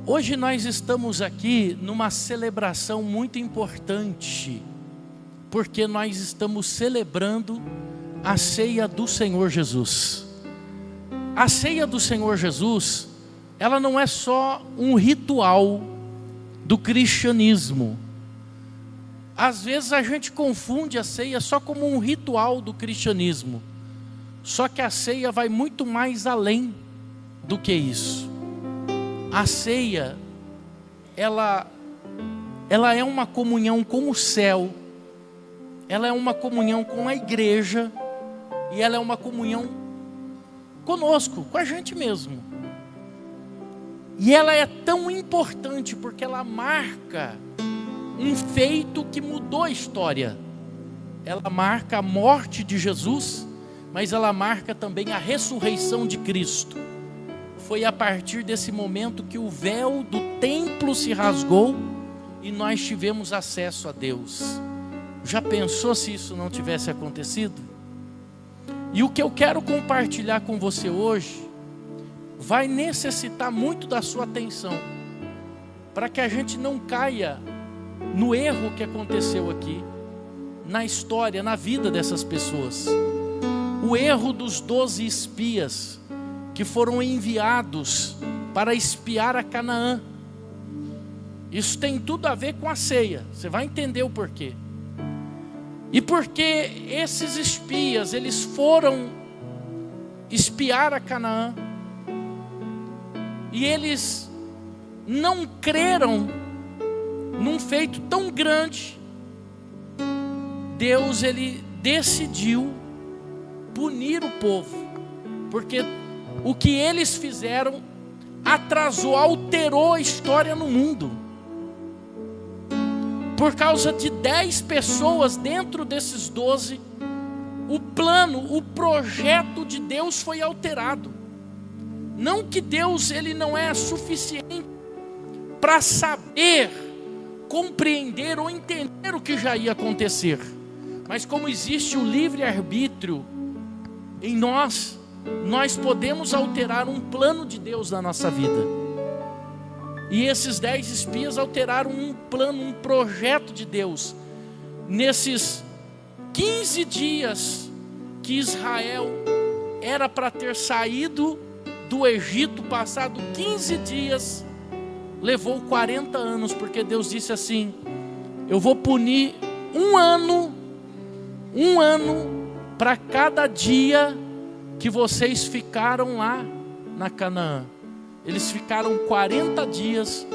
Hoje nós estamos aqui numa celebração muito importante, porque nós estamos celebrando a ceia do Senhor Jesus. A ceia do Senhor Jesus, ela não é só um ritual do cristianismo. Às vezes a gente confunde a ceia só como um ritual do cristianismo. Só que a ceia vai muito mais além do que isso. A ceia, ela é uma comunhão com o céu, ela é uma comunhão com a igreja, e ela é uma comunhão conosco, com a gente mesmo. E ela é tão importante porque ela marca um feito que mudou a história. Ela marca a morte de Jesus, mas ela marca também a ressurreição de Cristo. Foi a partir desse momento que o véu do templo se rasgou e nós tivemos acesso a Deus. Já pensou se isso não tivesse acontecido? E o que eu quero compartilhar com você hoje vai necessitar muito da sua atenção, para que a gente não caia no erro que aconteceu aqui, na história, na vida dessas pessoas. O erro dos 12 espias que foram enviados para espiar a Canaã. Isso tem tudo a ver com a ceia, você vai entender o porquê. E porque esses espias, eles foram espiar a Canaã, e eles não creram num feito tão grande, Deus, ele decidiu punir o povo, porque o que eles fizeram atrasou, alterou a história no mundo. Por causa de 10 pessoas dentro desses 12, o plano, o projeto de Deus foi alterado. Não que Deus, ele não é suficiente para saber, compreender ou entender o que já ia acontecer, mas como existe o livre-arbítrio em nós podemos alterar um plano de Deus na nossa vida. E esses 10 espias alteraram um plano, um projeto de Deus. Nesses 15 dias que Israel era para ter saído do Egito, passado 15 dias, levou 40 anos, porque Deus disse assim: eu vou punir um ano para cada dia que vocês ficaram lá na Canaã. Eles ficaram 40 dias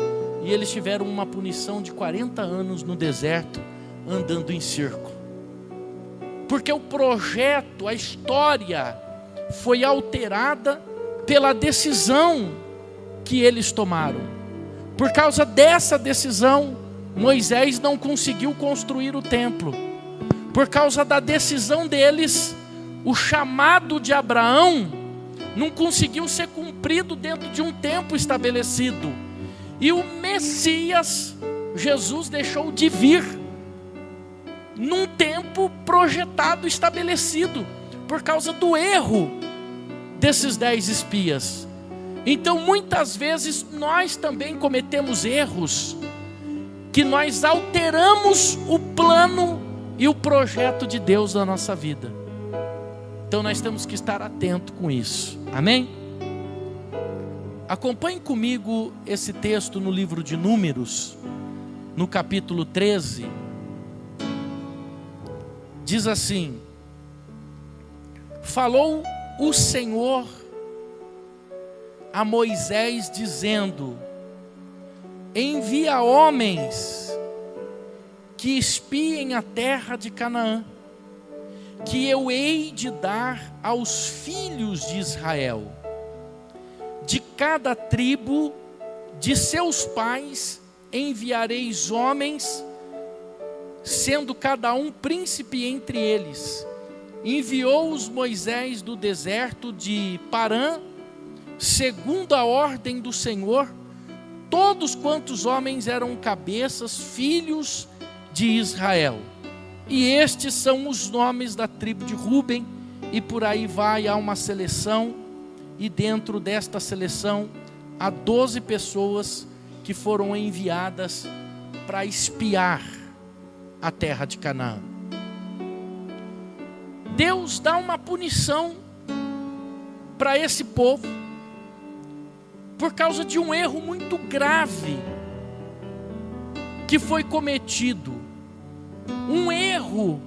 e eles tiveram uma punição de 40 anos no deserto, andando em círculo. Porque o projeto, a história foi alterada pela decisão que eles tomaram. Por causa dessa decisão, Moisés não conseguiu construir o templo. Por causa da decisão deles, o chamado de Abraão não conseguiu ser cumprido dentro de um tempo estabelecido. E o Messias, Jesus, deixou de vir num tempo projetado, estabelecido, por causa do erro desses 10 espias. Então muitas vezes nós também cometemos erros, que nós alteramos o plano e o projeto de Deus na nossa vida. Então nós temos que estar atentos com isso, amém? Acompanhe comigo esse texto no livro de Números, no capítulo 13, diz assim: falou o Senhor a Moisés dizendo: envia homens que espiem a terra de Canaã, que eu hei de dar aos filhos de Israel. De cada tribo de seus pais enviareis homens, sendo cada um príncipe entre eles. Enviou-os Moisés do deserto de Parã, segundo a ordem do Senhor, todos quantos homens eram cabeças, filhos de Israel. E estes são os nomes da tribo de Ruben, e por aí vai, há uma seleção, e dentro desta seleção há 12 pessoas que foram enviadas para espiar a terra de Canaã. Deus dá uma punição para esse povo por causa de um erro muito grave que foi cometido. Um erro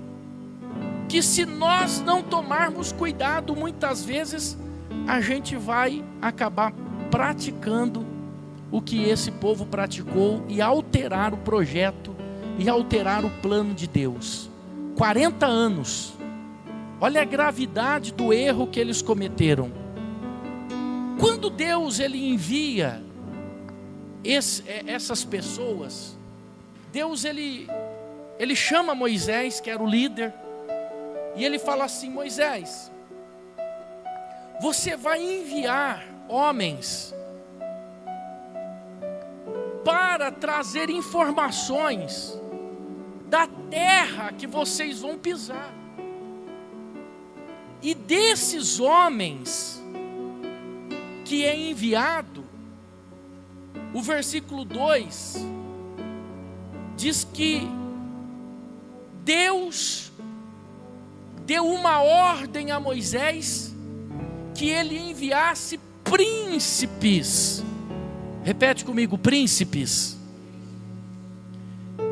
que, se nós não tomarmos cuidado, muitas vezes a gente vai acabar praticando o que esse povo praticou e alterar o projeto e alterar o plano de Deus. 40 anos. Olha a gravidade do erro que eles cometeram. Quando Deus ele envia essas pessoas, Deus ele chama Moisés, que era o líder, e ele fala assim: Moisés, você vai enviar homens para trazer informações da terra que vocês vão pisar. E desses homens que é enviado, o versículo 2 diz que Deus deu uma ordem a Moisés que ele enviasse príncipes. Repete comigo: príncipes.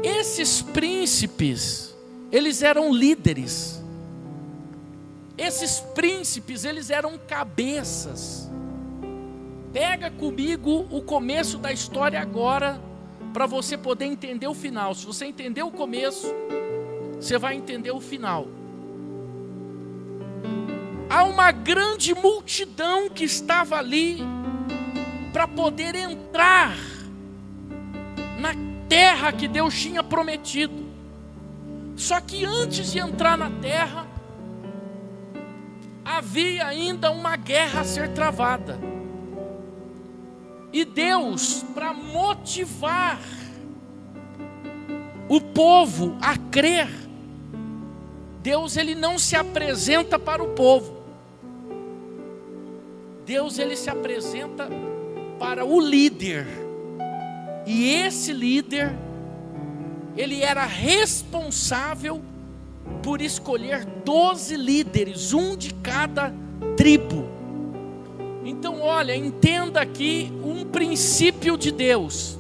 Esses príncipes, eles eram líderes. Esses príncipes, eles eram cabeças. Pega comigo o começo da história agora, para você poder entender o final. Se você entender o começo, você vai entender o final. Há uma grande multidão que estava ali para poder entrar na terra que Deus tinha prometido. Só que antes de entrar na terra, havia ainda uma guerra a ser travada. E Deus, para motivar o povo a crer, Deus ele não se apresenta para o povo. Deus ele se apresenta para o líder. E esse líder, ele era responsável por escolher 12 líderes, um de cada tribo. Então olha, entenda aqui um princípio de Deus.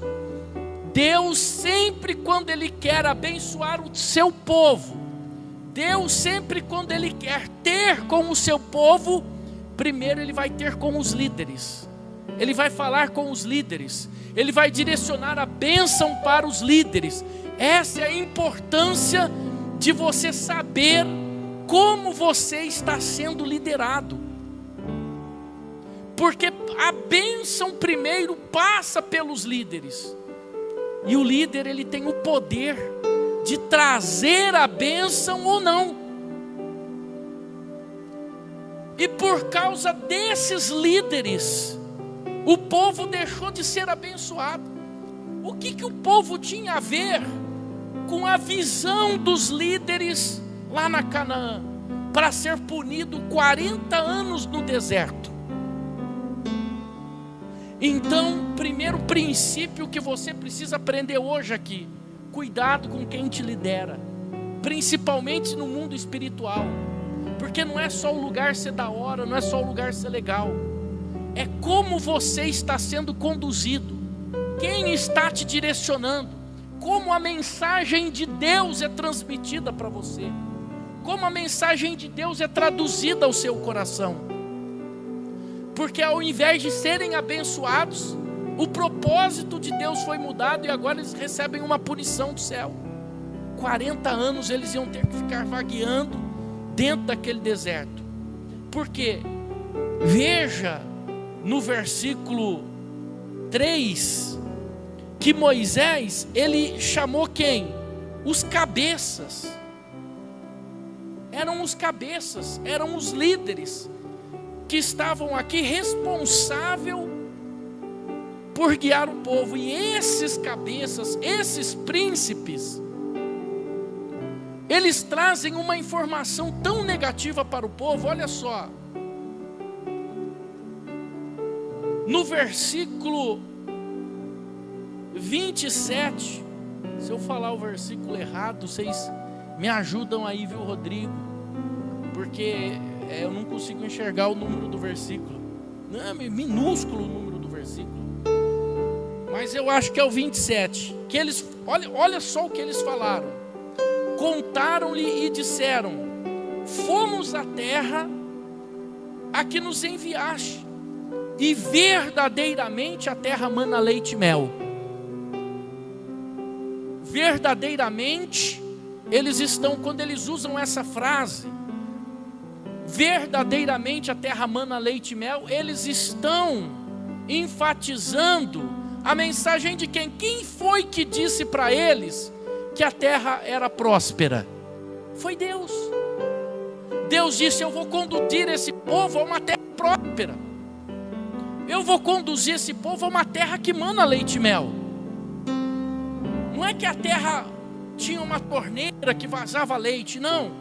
Deus sempre, quando Ele quer abençoar o seu povo, Deus sempre, quando Ele quer ter com o seu povo, primeiro Ele vai ter com os líderes. Ele vai falar com os líderes. Ele vai direcionar a bênção para os líderes. Essa é a importância de você saber como você está sendo liderado. Porque a bênção primeiro passa pelos líderes. E o líder ele tem o poder de trazer a bênção ou não. E por causa desses líderes, o povo deixou de ser abençoado. O que o povo tinha a ver com a visão dos líderes lá na Canaã, para ser punido 40 anos no deserto? Então, primeiro princípio que você precisa aprender hoje aqui: cuidado com quem te lidera, principalmente no mundo espiritual, porque não é só o lugar ser da hora, não é só o lugar ser legal, é como você está sendo conduzido, quem está te direcionando, como a mensagem de Deus é transmitida para você, como a mensagem de Deus é traduzida ao seu coração. Porque ao invés de serem abençoados, o propósito de Deus foi mudado e agora eles recebem uma punição do céu. 40 anos eles iam ter que ficar vagueando dentro daquele deserto. Porque veja no versículo 3 que Moisés, ele chamou quem? Os cabeças. Eram os cabeças, eram os líderes que estavam aqui responsável por guiar o povo. E esses cabeças, esses príncipes, eles trazem uma informação tão negativa para o povo. Olha só, no versículo 27, se eu falar o versículo errado, vocês me ajudam aí, viu, Rodrigo? Porque eu não consigo enxergar o número do versículo. Não, é minúsculo o número do versículo. Mas eu acho que é o 27. Que eles, olha só o que eles falaram. Contaram-lhe e disseram: fomos à terra a que nos enviaste, e verdadeiramente a terra mana leite e mel. Verdadeiramente, eles estão, quando eles usam essa frase, verdadeiramente a terra mana leite e mel, eles estão enfatizando a mensagem de quem? Quem foi que disse para eles que a terra era próspera? Foi Deus. Deus disse: eu vou conduzir esse povo a uma terra próspera. Eu vou conduzir esse povo a uma terra que mana leite e mel. Não é que a terra tinha uma torneira que vazava leite, não.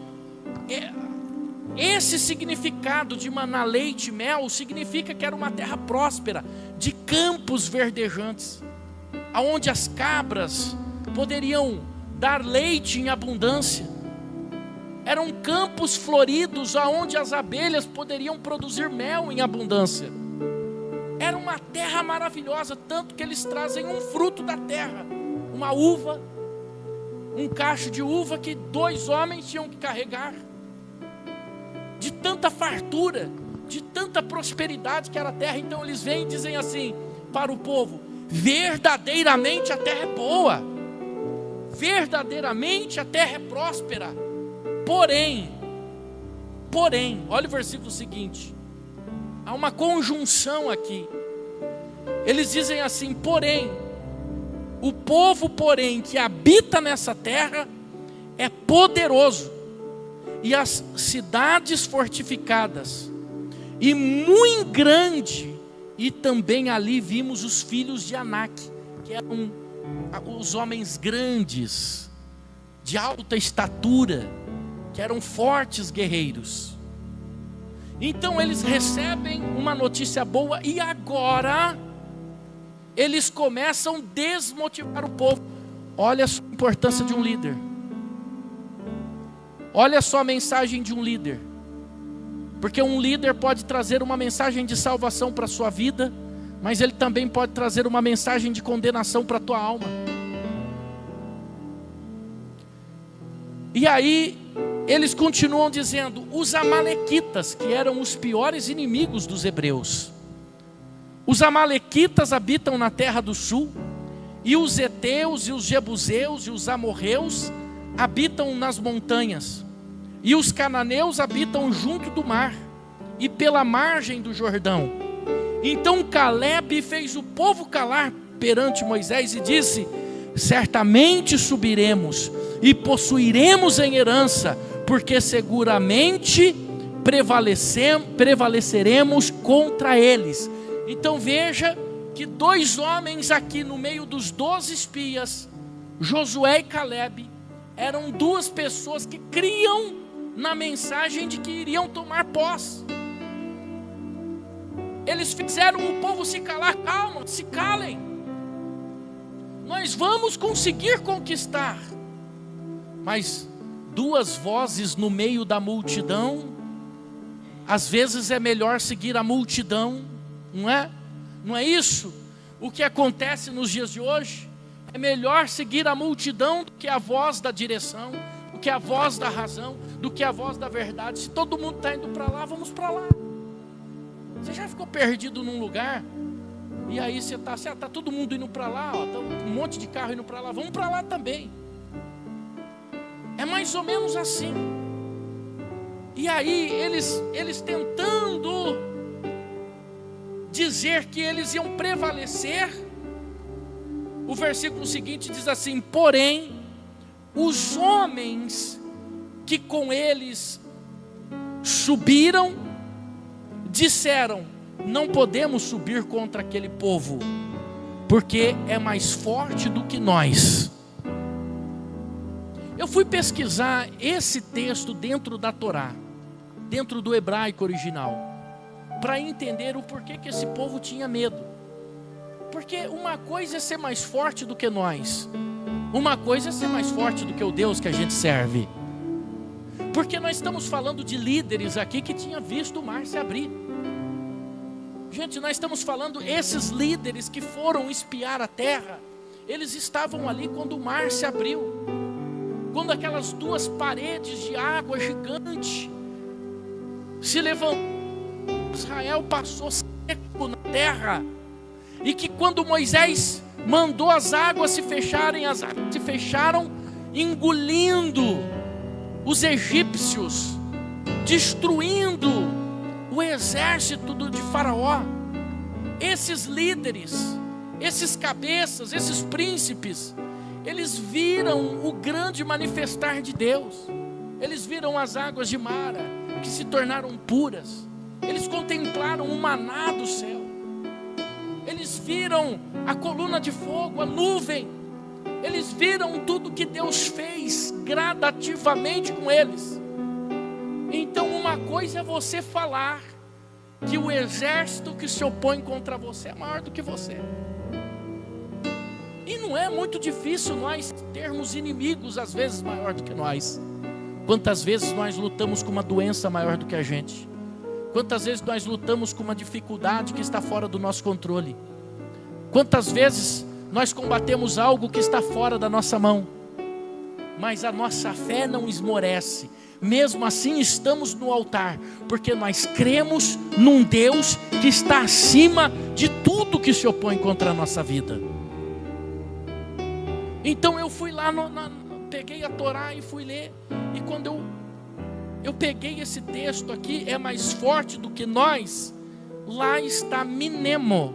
Esse significado de manar leite e mel significa que era uma terra próspera, de campos verdejantes, aonde as cabras poderiam dar leite em abundância. Eram campos floridos, aonde as abelhas poderiam produzir mel em abundância. Era uma terra maravilhosa, tanto que eles trazem um fruto da terra, uma uva, um cacho de uva que 2 homens tinham que carregar. De tanta fartura, de tanta prosperidade que era a terra. Então eles vêm e dizem assim para o povo: verdadeiramente a terra é boa, verdadeiramente a terra é próspera. Porém, olha o versículo seguinte, há uma conjunção aqui. Eles dizem assim: porém, o povo, porém, que habita nessa terra é poderoso, e as cidades fortificadas, e muito grande, e também ali vimos os filhos de Anak, que eram os homens grandes, de alta estatura, que eram fortes guerreiros. Então eles recebem uma notícia boa, e agora eles começam a desmotivar o povo. Olha a importância de um líder. Olha só a mensagem de um líder. Porque um líder pode trazer uma mensagem de salvação para a sua vida, mas ele também pode trazer uma mensagem de condenação para a tua alma. E aí eles continuam dizendo: os amalequitas, que eram os piores inimigos dos hebreus, os amalequitas habitam na terra do sul, e os heteus, e os jebuseus, e os amorreus habitam nas montanhas, e os cananeus habitam junto do mar, e pela margem do Jordão. Então Calebe fez o povo calar perante Moisés e disse: certamente subiremos e possuiremos em herança, porque seguramente prevaleceremos contra eles. Então veja que 2 homens aqui no meio dos 12 espias, Josué e Calebe, eram 2 pessoas que criam na mensagem de que iriam tomar posse. Eles fizeram o povo se calar. Calma, se calem. Nós vamos conseguir conquistar. Mas 2 vozes no meio da multidão, às vezes é melhor seguir a multidão, não é? Não é isso o que acontece nos dias de hoje? É melhor seguir a multidão do que a voz da direção, do que a voz da razão, do que a voz da verdade. Se todo mundo está indo para lá, vamos para lá. Você já ficou perdido num lugar, e aí você está todo mundo indo para lá, ó, tá um monte de carro indo para lá, vamos para lá também. É mais ou menos assim. E aí eles tentando dizer que eles iam prevalecer, o versículo seguinte diz assim: porém, os homens que com eles subiram, disseram: não podemos subir contra aquele povo, porque é mais forte do que nós. Eu fui pesquisar esse texto dentro da Torá, dentro do hebraico original, para entender o porquê que esse povo tinha medo. Porque uma coisa é ser mais forte do que nós, uma coisa é ser mais forte do que o Deus que a gente serve. Porque nós estamos falando de líderes aqui que tinham visto o mar se abrir. Gente, nós estamos falando, esses líderes que foram espiar a terra, eles estavam ali quando o mar se abriu, quando aquelas duas paredes de água gigante se levantaram, Israel passou seco na terra, e que quando Moisés mandou as águas se fecharem, as águas se fecharam, engolindo os egípcios, destruindo o exército de Faraó. Esses líderes, esses cabeças, esses príncipes, eles viram o grande manifestar de Deus. Eles viram as águas de Mara que se tornaram puras. Eles contemplaram o maná do céu. Eles viram a coluna de fogo, a nuvem. Eles viram tudo que Deus fez gradativamente com eles. Então uma coisa é você falar que o exército que se opõe contra você é maior do que você. E não é muito difícil nós termos inimigos às vezes maior do que nós. Quantas vezes nós lutamos com uma doença maior do que a gente? Quantas vezes nós lutamos com uma dificuldade que está fora do nosso controle? Quantas vezes nós combatemos algo que está fora da nossa mão? Mas a nossa fé não esmorece. Mesmo assim estamos no altar, porque nós cremos num Deus que está acima de tudo que se opõe contra a nossa vida. Então eu fui lá, peguei a Torá e fui ler. E quando eu peguei esse texto aqui, é mais forte do que nós, lá está Minemo.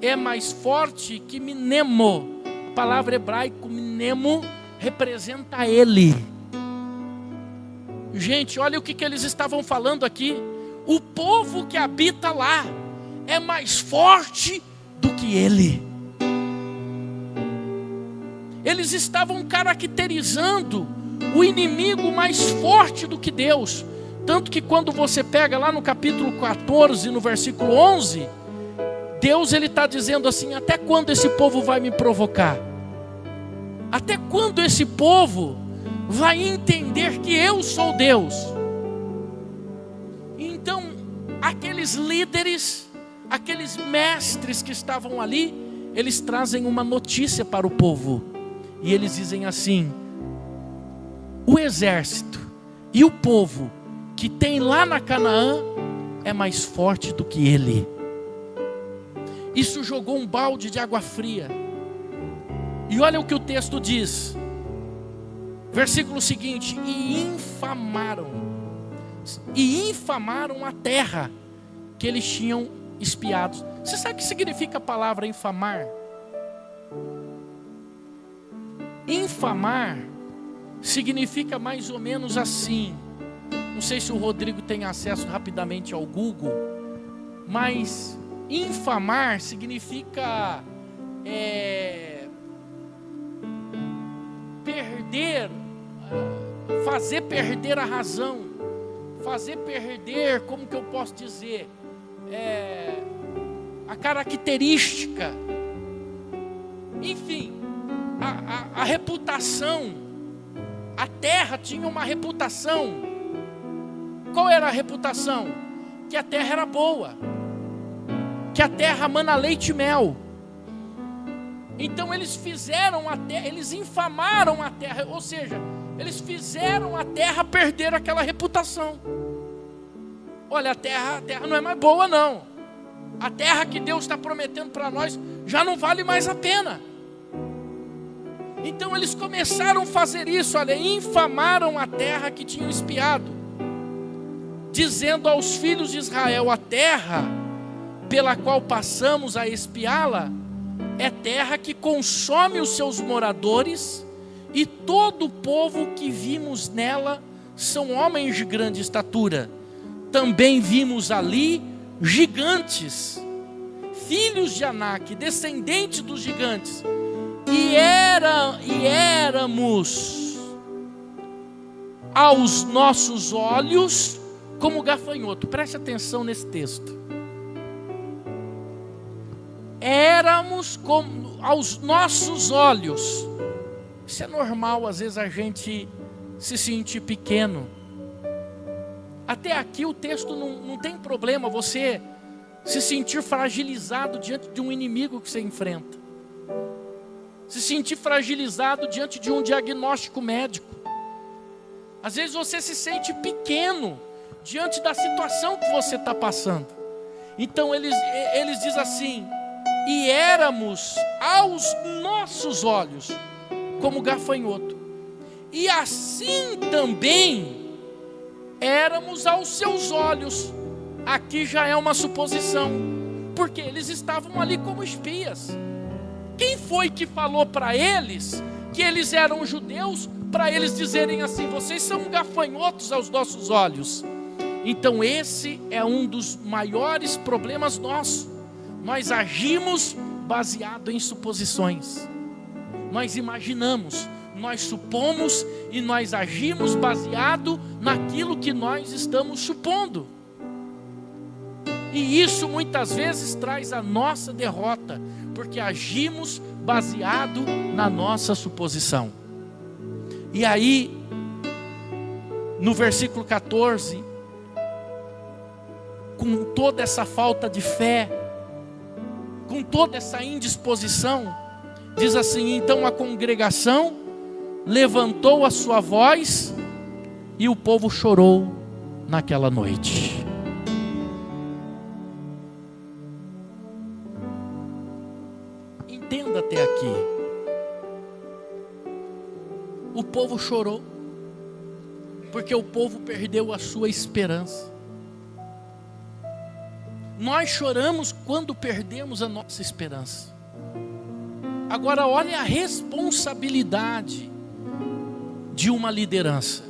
É mais forte que Minemo. A palavra hebraica Minemo representa ele. Gente, olha o que eles estavam falando aqui. O povo que habita lá é mais forte do que ele. Eles estavam caracterizando o inimigo mais forte do que Deus. Tanto que quando você pega lá no capítulo 14, no versículo 11, Deus está dizendo assim: até quando esse povo vai me provocar? Até quando esse povo vai entender que eu sou Deus? Então, aqueles líderes, aqueles mestres que estavam ali, eles trazem uma notícia para o povo. E eles dizem assim: o exército e o povo que tem lá na Canaã é mais forte do que ele. Isso jogou um balde de água fria. E olha o que o texto diz. Versículo seguinte: e infamaram a terra que eles tinham espiado. Você sabe o que significa a palavra infamar? Infamar significa mais ou menos assim. Não sei se o Rodrigo tem acesso rapidamente ao Google, mas infamar significa perder, fazer perder a razão, fazer perder, como que eu posso dizer, a característica, enfim, a reputação. A terra tinha uma reputação. Qual era a reputação? Que a terra era boa, que a terra mana leite e mel. Então eles fizeram a terra, eles infamaram a terra, ou seja, eles fizeram a terra perder aquela reputação. Olha, a terra não é mais boa não. A terra que Deus está prometendo para nós já não vale mais a pena. Então eles começaram a fazer isso, olha, infamaram a terra que tinham espiado, dizendo aos filhos de Israel: a terra pela qual passamos a espiá-la é terra que consome os seus moradores, e todo o povo que vimos nela são homens de grande estatura. Também vimos ali gigantes, filhos de Anak, descendentes dos gigantes, e éramos aos nossos olhos como gafanhoto. Preste atenção nesse texto. éramos como aos nossos olhos. Isso é normal, às vezes a gente se sentir pequeno. Até aqui o texto não tem problema você se sentir fragilizado diante de um inimigo que você enfrenta. Se sentir fragilizado diante de um diagnóstico médico. Às vezes você se sente pequeno diante da situação que você está passando. Então eles dizem assim: e éramos aos nossos olhos como gafanhoto, e assim também éramos aos seus olhos. Aqui já é uma suposição, porque eles estavam ali como espias. Quem foi que falou para eles que eles eram judeus, para eles dizerem assim: vocês são gafanhotos aos nossos olhos? Então esse é um dos maiores problemas nossos. Nós agimos baseado em suposições. Nós imaginamos, nós supomos e nós agimos baseado naquilo que nós estamos supondo. E isso muitas vezes traz a nossa derrota, porque agimos baseado na nossa suposição. E aí, no versículo 14, com toda essa falta de fé, com toda essa indisposição, diz assim: então a congregação levantou a sua voz e o povo chorou naquela noite. Entenda até aqui. O povo chorou, porque o povo perdeu a sua esperança. Nós choramos quando perdemos a nossa esperança. Agora olha a responsabilidade de uma liderança.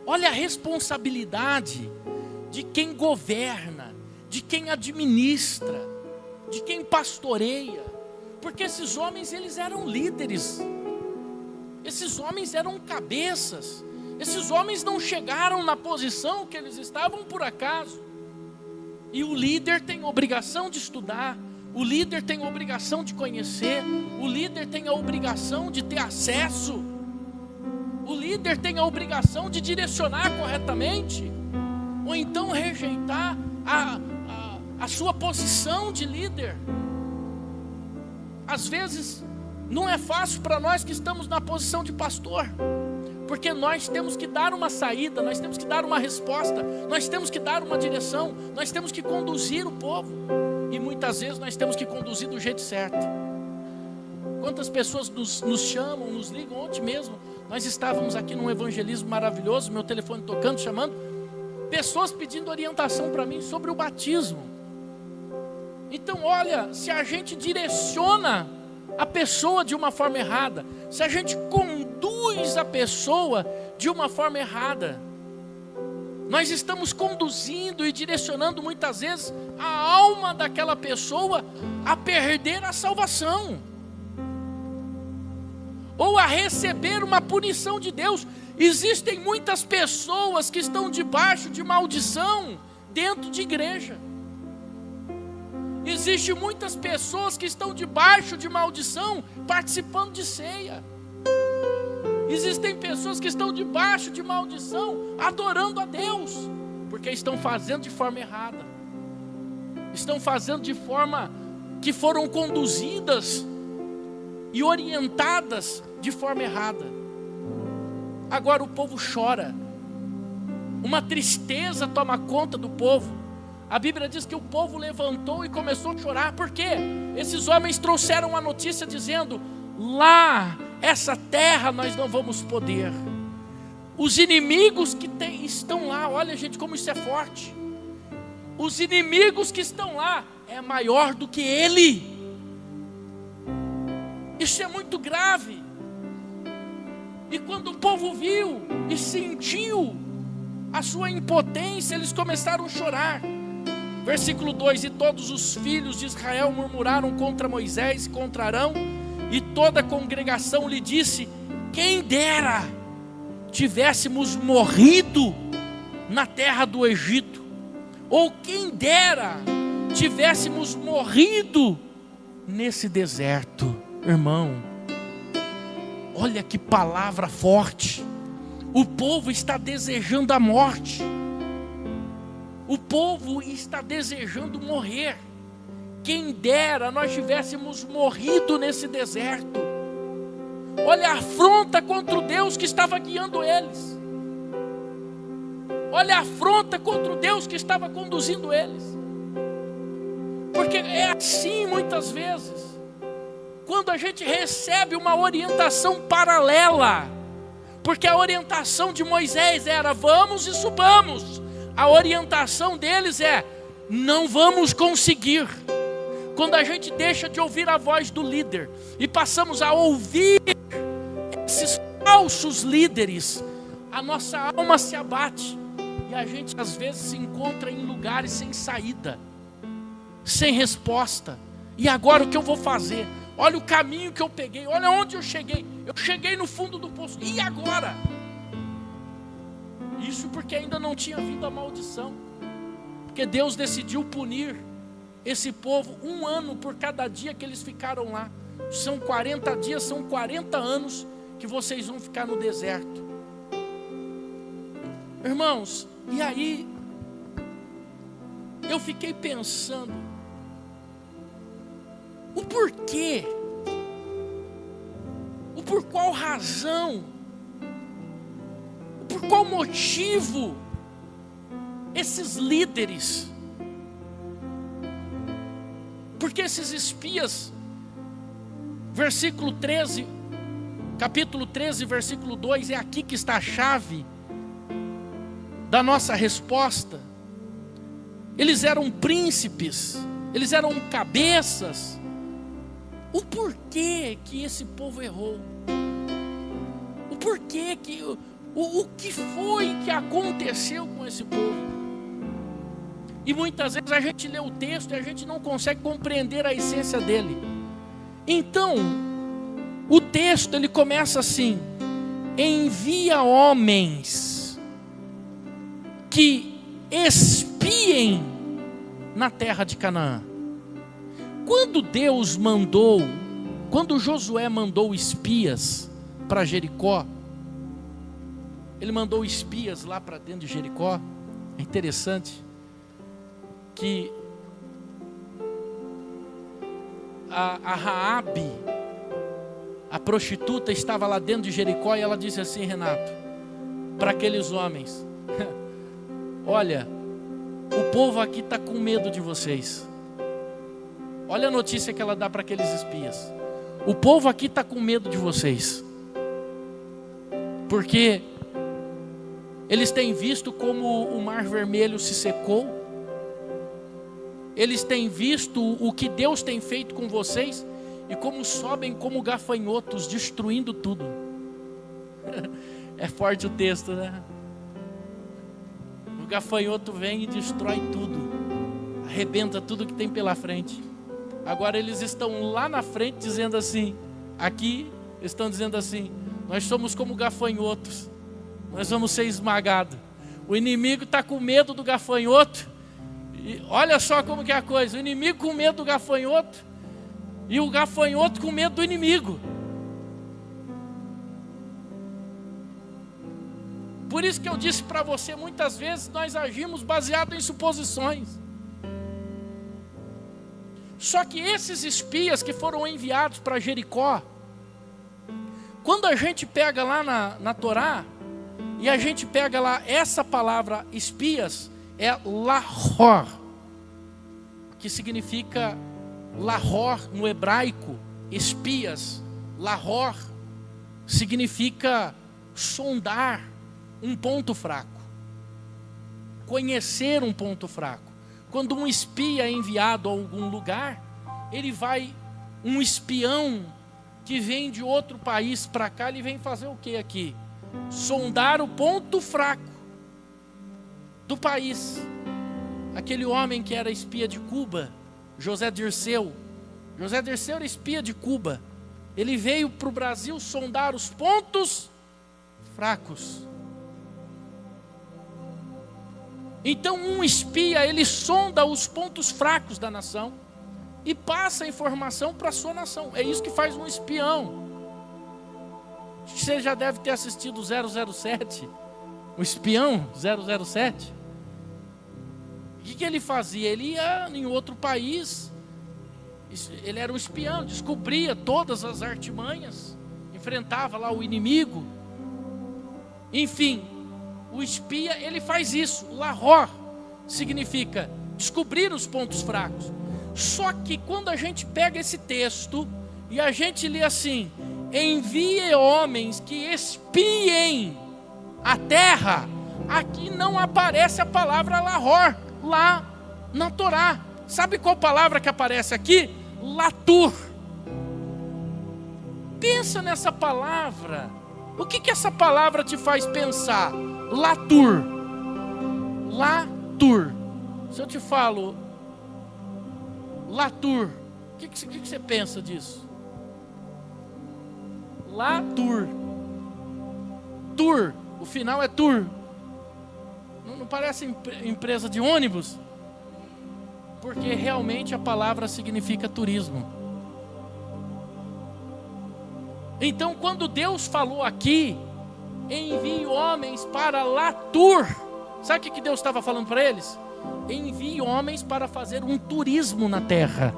Olha a responsabilidade de quem governa, de quem administra, de quem pastoreia. Porque esses homens, eles eram líderes. Esses homens eram cabeças. Esses homens não chegaram na posição que eles estavam por acaso. E o líder tem a obrigação de estudar, o líder tem a obrigação de conhecer, o líder tem a obrigação de ter acesso, o líder tem a obrigação de direcionar corretamente, ou então rejeitar a sua posição de líder. Às vezes não é fácil para nós que estamos na posição de pastor, porque nós temos que dar uma saída, nós temos que dar uma resposta, nós temos que dar uma direção, nós temos que conduzir o povo, e muitas vezes nós temos que conduzir do jeito certo. Quantas pessoas nos chamam, nos ligam? Ontem mesmo nós estávamos aqui num evangelismo maravilhoso, meu telefone tocando, chamando, pessoas pedindo orientação para mim sobre o batismo. Então olha, se a gente direciona a pessoa de uma forma errada, se a gente conduz a pessoa de uma forma errada, nós estamos conduzindo e direcionando muitas vezes a alma daquela pessoa a perder a salvação, ou a receber uma punição de Deus. Existem muitas pessoas que estão debaixo de maldição dentro de igreja. Existem muitas pessoas que estão debaixo de maldição participando de ceia. Existem pessoas que estão debaixo de maldição adorando a Deus, porque estão fazendo de forma errada. Estão fazendo de forma que foram conduzidas e orientadas de forma errada. Agora o povo chora. Uma tristeza toma conta do povo. A Bíblia diz que o povo levantou e começou a chorar. Por quê? Esses homens trouxeram a notícia dizendo: lá, essa terra nós não vamos poder. Os inimigos que estão lá, olha gente, como isso é forte. Os inimigos que estão lá é maior do que ele. Isso é muito grave. E quando o povo viu e sentiu a sua impotência, eles começaram a chorar. Versículo 2: e todos os filhos de Israel murmuraram contra Moisés e contra Arão, e toda a congregação lhe disse: quem dera tivéssemos morrido na terra do Egito, ou quem dera tivéssemos morrido nesse deserto, irmão, olha que palavra forte. O povo está desejando a morte. O povo está desejando morrer. Quem dera nós tivéssemos morrido nesse deserto. Olha a afronta contra o Deus que estava guiando eles. Olha a afronta contra o Deus que estava conduzindo eles. Porque é assim muitas vezes. Quando a gente recebe uma orientação paralela. Porque a orientação de Moisés era: vamos e subamos. A orientação deles é: não vamos conseguir. Quando a gente deixa de ouvir a voz do líder e passamos a ouvir esses falsos líderes, a nossa alma se abate. E a gente às vezes se encontra em lugares sem saída, sem resposta. E agora o que eu vou fazer? Olha o caminho que eu peguei, olha onde eu cheguei. Eu cheguei no fundo do poço, e agora? Isso porque ainda não tinha vindo a maldição. Porque Deus decidiu punir esse povo 1 ano por cada dia que eles ficaram lá. São 40 dias, são 40 anos que vocês vão ficar no deserto. Irmãos, e aí eu fiquei pensando, o porquê, por qual razão, por qual motivo esses líderes, porque esses espias, versículo 13, capítulo 13, versículo 2, é aqui que está a chave da nossa resposta. Eles eram príncipes, eles eram cabeças. O porquê que esse povo errou? O porquê que, o que foi que aconteceu com esse povo? E muitas vezes a gente lê o texto e a gente não consegue compreender a essência dele. Então, o texto ele começa assim: envia homens que espiem na terra de Canaã. Quando Josué mandou espias para Jericó, ele mandou espias lá para dentro de Jericó. É interessante que a Raabe, a prostituta, estava lá dentro de Jericó, e ela disse assim, Renato, para aqueles homens: olha, o povo aqui está com medo de vocês. Olha a notícia que ela dá para aqueles espias: o povo aqui está com medo de vocês, porque eles têm visto como o Mar Vermelho se secou, eles têm visto o que Deus tem feito com vocês, e como sobem como gafanhotos, destruindo tudo. É forte o texto, né? O gafanhoto vem e destrói tudo, arrebenta tudo que tem pela frente. Agora eles estão lá na frente dizendo assim, aqui estão dizendo assim: nós somos como gafanhotos, nós vamos ser esmagados. O inimigo está com medo do gafanhoto. E olha só como que é a coisa: o inimigo com medo do gafanhoto e o gafanhoto com medo do inimigo. Por isso que eu disse para você, muitas vezes nós agimos baseado em suposições. Só que esses espias que foram enviados para Jericó, quando a gente pega lá na Torá, e a gente pega lá essa palavra espias, é Lahor, que significa Lahor no hebraico, espias. Lahor significa sondar um ponto fraco, conhecer um ponto fraco. Quando um espia é enviado a algum lugar, ele vai, um espião que vem de outro país para cá, ele vem fazer o que aqui? Sondar o ponto fraco do país. Aquele homem que era espia de Cuba, José Dirceu era espia de Cuba. Ele veio para o Brasil sondar os pontos fracos. Então um espia, ele sonda os pontos fracos da nação. e passa a informação para a sua nação. É isso que faz um espião. Você já deve ter assistido o 007, o espião 007. O que ele fazia? Ele ia em outro país, ele era um espião, descobria todas as artimanhas, enfrentava lá o inimigo. Enfim, o espia, ele faz isso. Lahor significa descobrir os pontos fracos. Só que quando a gente pega esse texto e a gente lê assim: envie homens que espiem a terra, aqui não aparece a palavra Lahor lá na Torá. Sabe qual palavra que aparece aqui? Latur. Pensa nessa palavra. O que essa palavra te faz pensar? Latur. Latur. Se eu te falo Latur, o que você pensa disso? Latur. Tur, o final é tur. Não parece empresa de ônibus? Porque realmente a palavra significa turismo. Então, quando Deus falou aqui, envie homens para Latur, sabe o que Deus estava falando para eles? Envie homens para fazer um turismo na terra,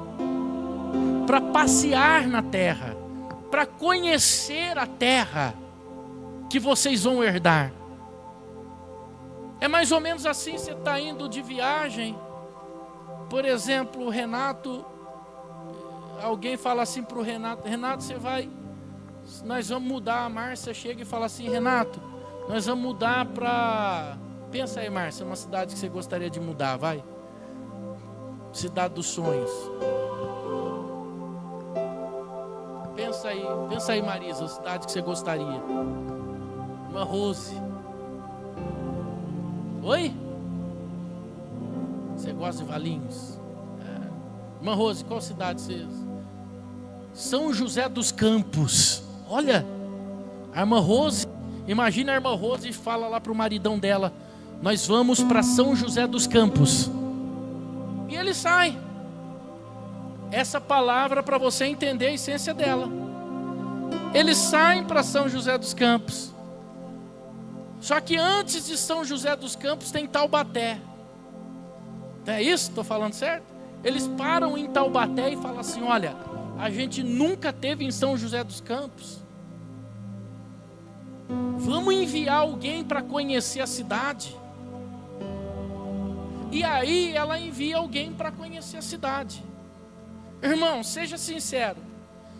para passear na terra, para conhecer a terra que vocês vão herdar. É mais ou menos assim, você está indo de viagem, por exemplo, o Renato, alguém fala assim para o Renato: Renato, você vai, nós vamos mudar. A Márcia chega e fala assim: Renato, nós vamos mudar para... Pensa aí, Márcia, uma cidade que você gostaria de mudar, vai. Cidade dos sonhos. Pensa aí, Marisa, a cidade que você gostaria. Uma Rose. Oi? Você gosta de Valinhos? Uma Rose, qual cidade você... São José dos Campos. Olha, a irmã Rose, imagina a irmã Rose e fala lá para o maridão dela: nós vamos para São José dos Campos. E ele sai. Essa palavra para você entender a essência dela. Eles saem para São José dos Campos. Só que antes de São José dos Campos tem Taubaté. É isso? Estou falando certo? Eles param em Taubaté e falam assim: olha, a gente nunca teve em São José dos Campos. Vamos enviar alguém para conhecer a cidade. E aí ela envia alguém para conhecer a cidade. Irmão, seja sincero.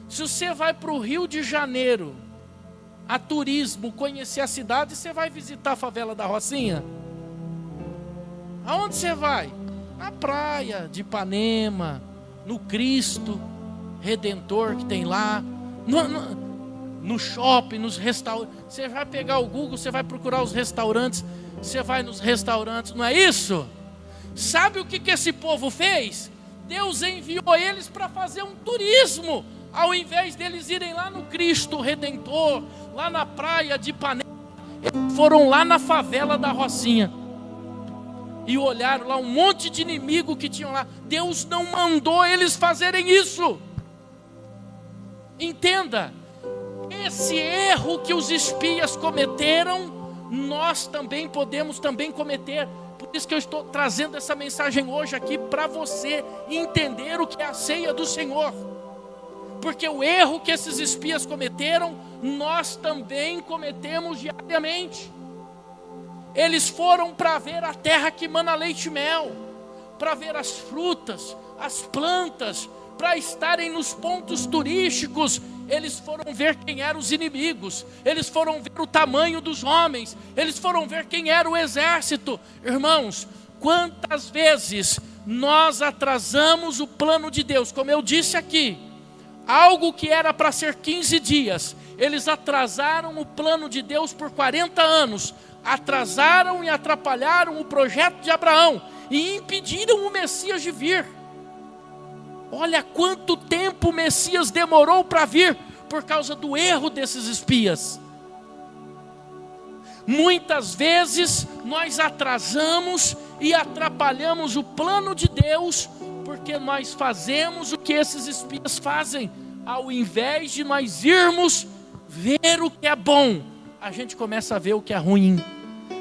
Se você vai para o Rio de Janeiro a turismo, conhecer a cidade, você vai visitar a favela da Rocinha? Aonde você vai? Na praia de Ipanema, no Cristo Redentor que tem lá, no shopping, nos restaurantes. Você vai pegar o Google, você vai procurar os restaurantes, você vai nos restaurantes, não é isso? Sabe o que esse povo fez? Deus enviou eles para fazer um turismo, ao invés deles irem lá no Cristo Redentor, lá na praia de Ipanema, eles foram lá na favela da Rocinha e olharam lá um monte de inimigo que tinham lá. Deus não mandou eles fazerem isso. Entenda, esse erro que os espias cometeram, nós também podemos cometer. Por isso que eu estou trazendo essa mensagem hoje aqui para você entender o que é a ceia do Senhor. Porque o erro que esses espias cometeram, nós também cometemos diariamente. Eles foram para ver a terra que mana leite e mel, para ver as frutas, as plantas, para estarem nos pontos turísticos. Eles foram ver quem eram os inimigos, eles foram ver o tamanho dos homens, eles foram ver quem era o exército. Irmãos, quantas vezes nós atrasamos o plano de Deus? Como eu disse aqui, algo que era para ser 15 dias, eles atrasaram o plano de Deus por 40 anos, atrasaram e atrapalharam o projeto de Abraão e impediram o Messias de vir. Olha quanto tempo o Messias demorou para vir por causa do erro desses espias. Muitas vezes nós atrasamos e atrapalhamos o plano de Deus porque nós fazemos o que esses espias fazem. Ao invés de nós irmos ver o que é bom, a gente começa a ver o que é ruim.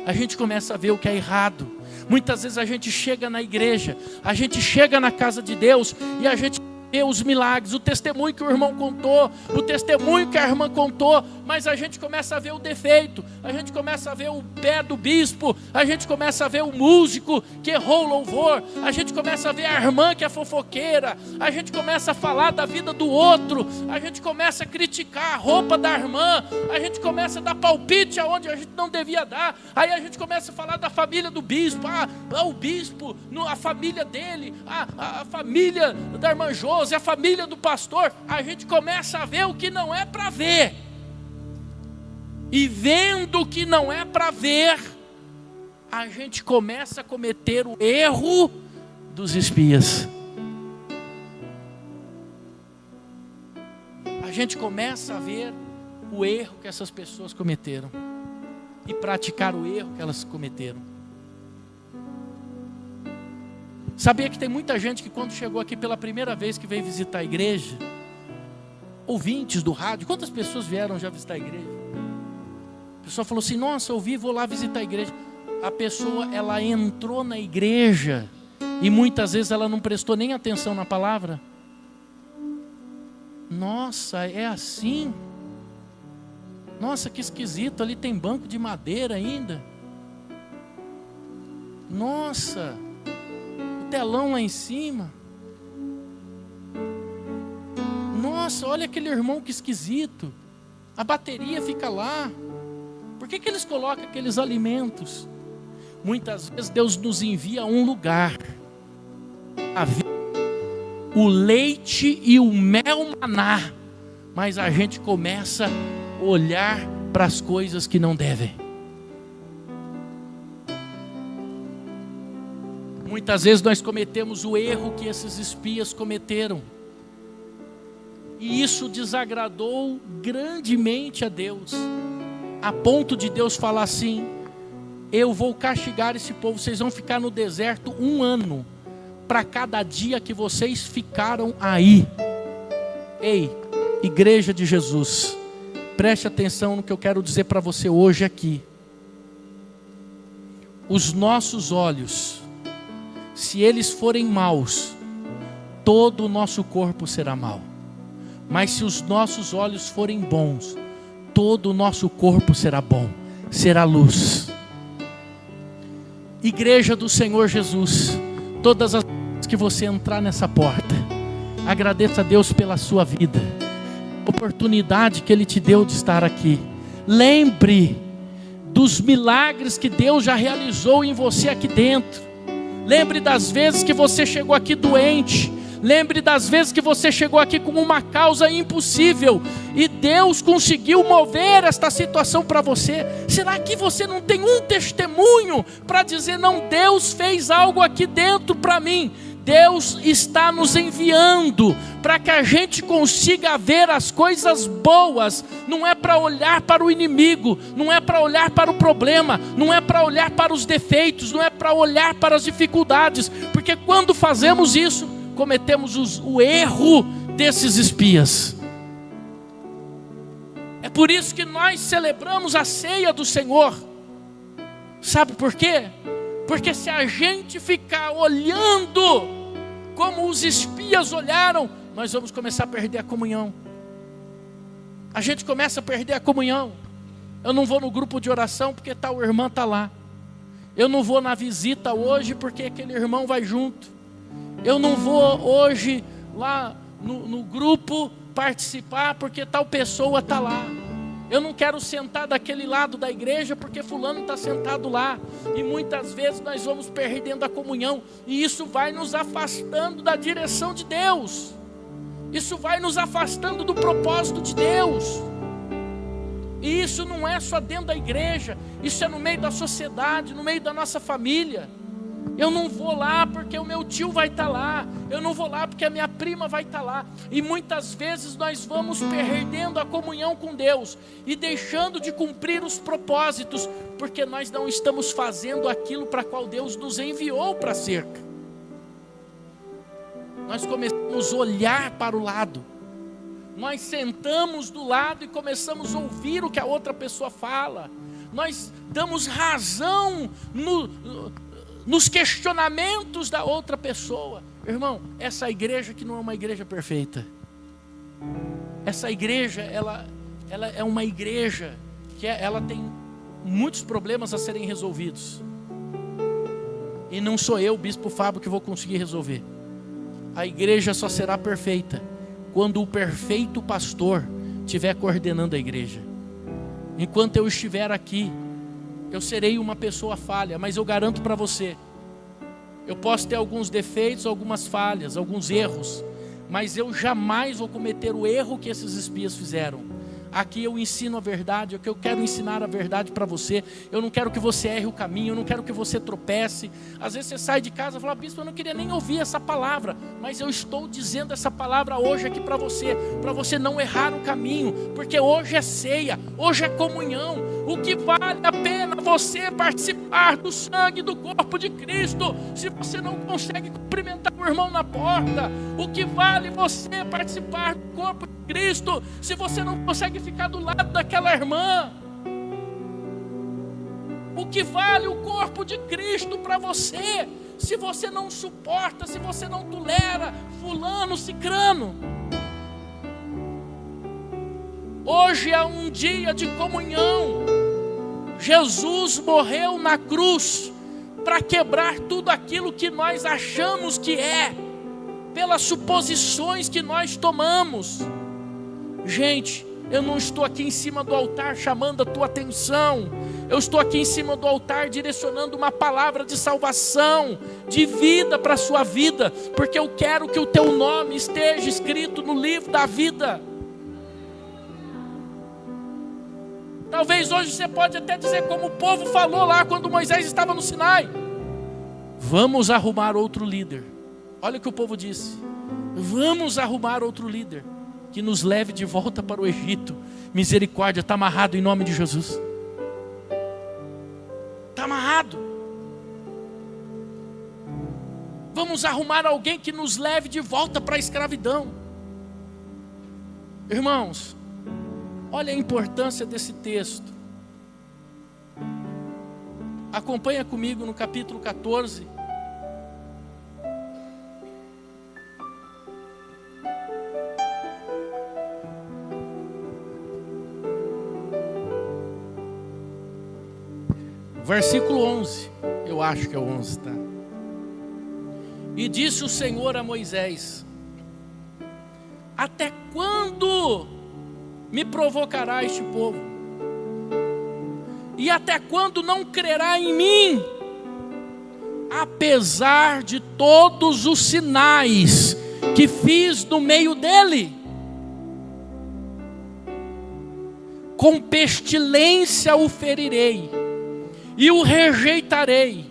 A gente começa a ver o que é errado. Muitas vezes a gente chega na igreja, a gente chega na casa de Deus e a gente vê os milagres, o testemunho que o irmão contou, o testemunho que a irmã contou, mas a gente começa a ver o defeito, a gente começa a ver o pé do bispo, a gente começa a ver o músico que errou o louvor, a gente começa a ver a irmã que é fofoqueira, a gente começa a falar da vida do outro, a gente começa a criticar a roupa da irmã, a gente começa a dar palpite aonde a gente não devia dar, aí a gente começa a falar da família do bispo, o bispo, a família dele, a família da irmã Josi, a família do pastor, a gente começa a ver o que não é para ver, e vendo o que não é para ver, a gente começa a cometer o erro dos espias. A gente começa a ver o erro que essas pessoas cometeram e praticar o erro que elas cometeram. Sabia que tem muita gente que quando chegou aqui pela primeira vez que veio visitar a igreja, ouvintes do rádio, quantas pessoas vieram já visitar a igreja? A pessoa falou assim, nossa, eu ouvi, vou lá visitar a igreja. A pessoa, ela entrou na igreja e muitas vezes ela não prestou nem atenção na palavra. Nossa, é assim? Nossa, que esquisito, ali tem banco de madeira ainda. Nossa, o telão lá em cima. Nossa, olha aquele irmão que esquisito. A bateria fica lá. Por que eles colocam aqueles alimentos? Muitas vezes Deus nos envia a um lugar, o leite e o mel maná, mas a gente começa a olhar para as coisas que não devem. Muitas vezes nós cometemos o erro que esses espias cometeram, e isso desagradou grandemente a Deus, a ponto de Deus falar assim, eu vou castigar esse povo, vocês vão ficar no deserto 1 ano, para cada dia que vocês ficaram aí. Ei, igreja de Jesus, preste atenção no que eu quero dizer para você hoje aqui. Os nossos olhos, se eles forem maus, todo o nosso corpo será mau. Mas se os nossos olhos forem bons, todo o nosso corpo será bom, será luz. Igreja do Senhor Jesus, todas as vezes que você entrar nessa porta, agradeça a Deus pela sua vida, oportunidade que Ele te deu de estar aqui. Lembre dos milagres que Deus já realizou em você aqui dentro. Lembre das vezes que você chegou aqui doente. Lembre das vezes que você chegou aqui com uma causa impossível e Deus conseguiu mover esta situação para você. Será que você não tem um testemunho para dizer, não, Deus fez algo aqui dentro para mim? Deus está nos enviando para que a gente consiga ver as coisas boas. Não é para olhar para o inimigo, não é para olhar para o problema, não é para olhar para os defeitos, não é para olhar para as dificuldades, porque quando fazemos isso, cometemos o erro desses espias. É por isso que nós celebramos a ceia do Senhor. Sabe por quê? Porque se a gente ficar olhando como os espias olharam, nós vamos começar a perder a comunhão. A gente começa a perder a comunhão. Eu não vou no grupo de oração porque tal irmã está lá. Eu não vou na visita hoje porque aquele irmão vai junto. Eu não vou hoje lá no grupo participar porque tal pessoa está lá. Eu não quero sentar daquele lado da igreja porque fulano está sentado lá. E muitas vezes nós vamos perdendo a comunhão. E isso vai nos afastando da direção de Deus. Isso vai nos afastando do propósito de Deus. E isso não é só dentro da igreja. Isso é no meio da sociedade, no meio da nossa família. Eu não vou lá porque o meu tio vai estar lá. Eu não vou lá porque a minha prima vai estar lá. E muitas vezes nós vamos perdendo a comunhão com Deus e deixando de cumprir os propósitos, porque nós não estamos fazendo aquilo para qual Deus nos enviou para ser. Nós começamos a olhar para o lado. Nós sentamos do lado e começamos a ouvir o que a outra pessoa fala. Nós damos razão nos questionamentos da outra pessoa. Irmão, essa igreja que não é uma igreja perfeita. Essa igreja, ela é uma igreja que ela tem muitos problemas a serem resolvidos. E não sou eu, Bispo Fábio, que vou conseguir resolver. A igreja só será perfeita quando o perfeito pastor estiver coordenando a igreja. Enquanto eu estiver aqui, eu serei uma pessoa falha, mas eu garanto para você, eu posso ter alguns defeitos, algumas falhas, alguns erros, mas eu jamais vou cometer o erro que esses espias fizeram. Aqui eu ensino a verdade, eu quero ensinar a verdade para você. Eu não quero que você erre o caminho, eu não quero que você tropece. Às vezes você sai de casa e fala: bispo, eu não queria nem ouvir essa palavra, mas eu estou dizendo essa palavra hoje aqui para você não errar o caminho, porque hoje é ceia, hoje é comunhão. O que vale a pena você participar do sangue do corpo de Cristo, se você não consegue cumprimentar o irmão na porta? O que vale você participar do corpo de Cristo, se você não consegue ficar do lado daquela irmã? O que vale o corpo de Cristo para você, se você não suporta, se você não tolera fulano, cicrano? Hoje é um dia de comunhão. Jesus morreu na cruz para quebrar tudo aquilo que nós achamos que é, pelas suposições que nós tomamos. Gente, eu não estou aqui em cima do altar chamando a tua atenção. Eu estou aqui em cima do altar direcionando uma palavra de salvação, de vida para a sua vida, porque eu quero que o teu nome esteja escrito no livro da vida. Talvez hoje você pode até dizer como o povo falou lá quando Moisés estava no Sinai: vamos arrumar outro líder. Olha o que o povo disse: vamos arrumar outro líder que nos leve de volta para o Egito. Misericórdia, está amarrado em nome de Jesus. Está amarrado. Vamos arrumar alguém que nos leve de volta para a escravidão. Irmãos, olha a importância desse texto. Acompanha comigo no capítulo 14. Versículo 11, eu acho que é o 11, tá? E disse o Senhor a Moisés: até quando me provocará este povo? E até quando não crerá em mim, apesar de todos os sinais que fiz no meio dele? Com pestilência o ferirei, e o rejeitarei,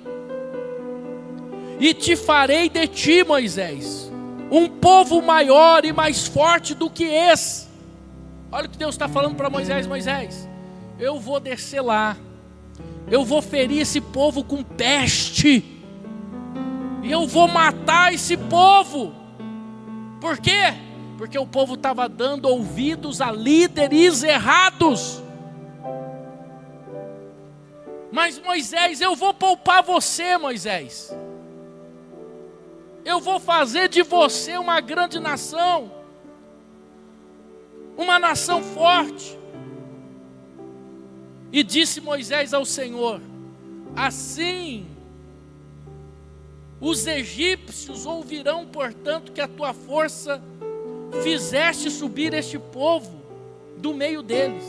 e te farei de ti, Moisés, um povo maior e mais forte do que esse. Olha o que Deus está falando para Moisés: Moisés, eu vou descer lá, eu vou ferir esse povo com peste, e eu vou matar esse povo. Por quê? Porque o povo estava dando ouvidos a líderes errados. Mas Moisés, eu vou poupar você, Moisés. Eu vou fazer de você uma grande nação, uma nação forte. E disse Moisés ao Senhor: assim os egípcios ouvirão, portanto, que a tua força fizeste subir este povo do meio deles.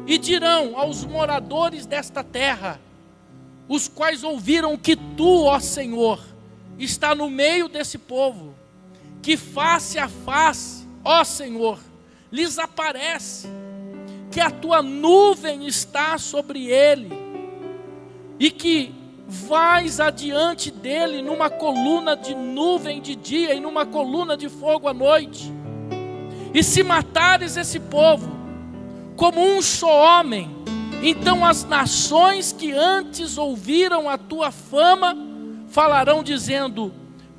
E dirão aos moradores desta terra, os quais ouviram que tu, ó Senhor, está no meio desse povo, que face a face, ó Senhor, lhes aparece, que a tua nuvem está sobre ele, e que vais adiante dele numa coluna de nuvem de dia e numa coluna de fogo à noite. E se matares esse povo como um só homem, então as nações que antes ouviram a tua fama falarão dizendo: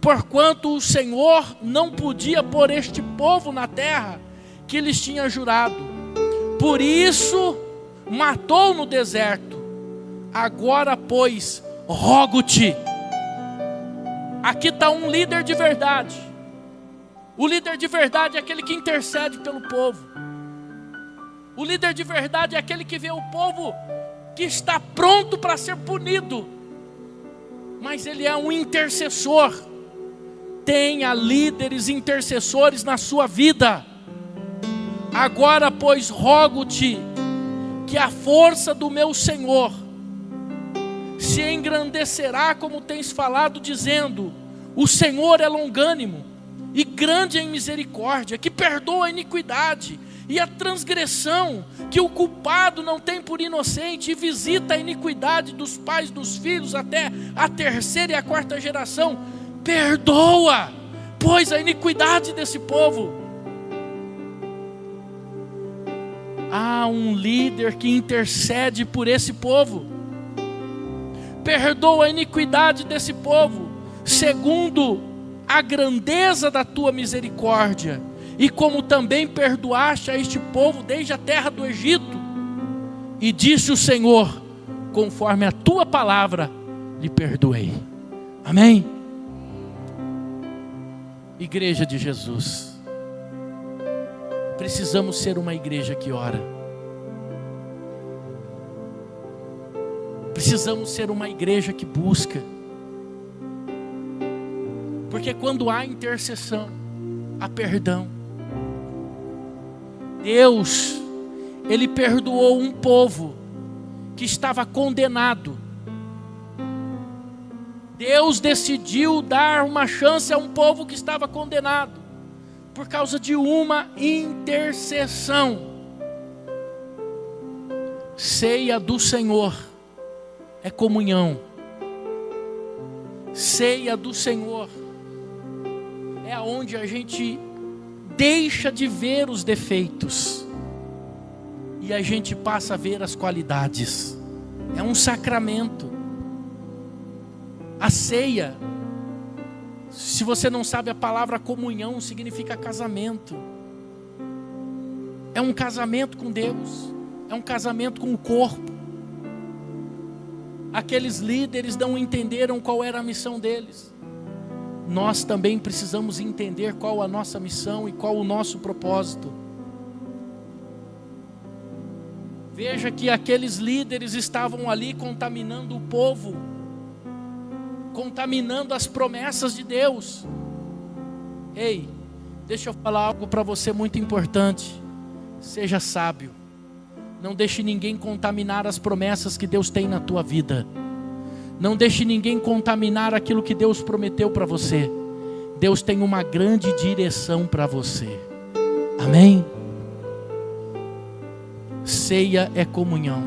porquanto o Senhor não podia pôr este povo na terra que lhes tinha jurado. Por isso matou no deserto. Agora, pois, rogo-te. Aqui está um líder de verdade. O líder de verdade é aquele que intercede pelo povo. O líder de verdade é aquele que vê o povo que está pronto para ser punido, mas ele é um intercessor. Tenha líderes intercessores na sua vida. Agora, pois, rogo-te que a força do meu Senhor se engrandecerá, como tens falado, dizendo: o Senhor é longânimo e grande em misericórdia, que perdoa a iniquidade e a transgressão, que o culpado não tem por inocente, e visita a iniquidade dos pais dos filhos até a terceira e a quarta geração. Perdoa, pois, a iniquidade desse povo. Há um líder que intercede por esse povo. Perdoa a iniquidade desse povo, segundo a grandeza da tua misericórdia, e como também perdoaste a este povo desde a terra do Egito. E disse o Senhor: conforme a tua palavra lhe perdoei. Amém? Igreja de Jesus, precisamos ser uma igreja que ora. Precisamos ser uma igreja que busca. Porque quando há intercessão, há perdão. Deus, Ele perdoou um povo que estava condenado. Deus decidiu dar uma chance a um povo que estava condenado, por causa de uma intercessão. Ceia do Senhor é comunhão. Ceia do Senhor é onde a gente deixa de ver os defeitos e a gente passa a ver as qualidades. É um sacramento. A ceia, se você não sabe, a palavra comunhão significa casamento. É um casamento com Deus, é um casamento com o corpo. Aqueles líderes não entenderam qual era a missão deles. Nós também precisamos entender qual a nossa missão e qual o nosso propósito. Veja que aqueles líderes estavam ali contaminando o povo, contaminando as promessas de Deus. Ei, deixa eu falar algo para você muito importante. Seja sábio. Não deixe ninguém contaminar as promessas que Deus tem na tua vida. Não deixe ninguém contaminar aquilo que Deus prometeu para você. Deus tem uma grande direção para você. Amém? Ceia é comunhão.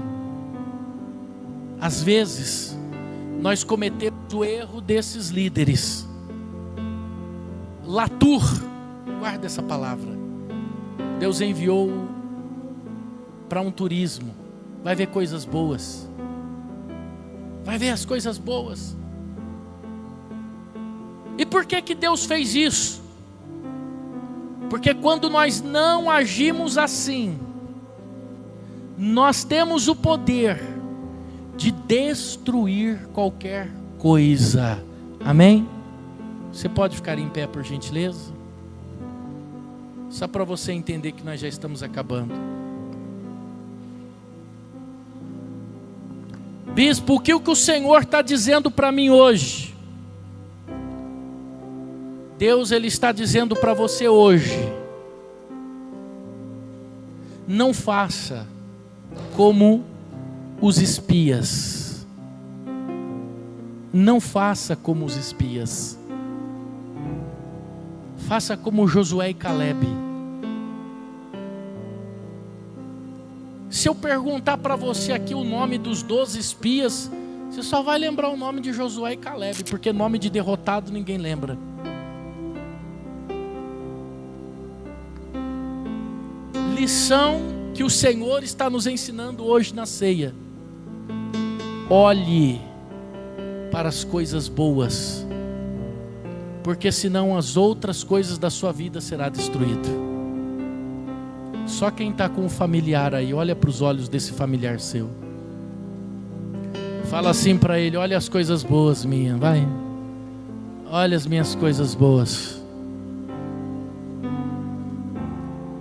Às vezes, nós cometemos o erro desses líderes. Latur, guarda essa palavra. Deus enviou para um turismo. Vai ver coisas boas. Vai ver as coisas boas. E por que que Deus fez isso? Porque quando nós não agimos assim, nós temos o poder de destruir qualquer coisa. Amém? Você pode ficar em pé, por gentileza? Só para você entender que nós já estamos acabando. Bispo, o que o Senhor está dizendo para mim hoje? Deus, Ele está dizendo para você hoje: não faça como os espias. Não faça como os espias. Faça como Josué e Calebe. Se eu perguntar para você aqui o nome dos 12 espias, você só vai lembrar o nome de Josué e Calebe, porque nome de derrotado ninguém lembra. Lição que o Senhor está nos ensinando hoje na ceia: olhe para as coisas boas, porque senão as outras coisas da sua vida será destruído. Só quem está com um familiar aí, olha para os olhos desse familiar seu. Fala assim para ele: olha as coisas boas minhas, vai. Olha as minhas coisas boas.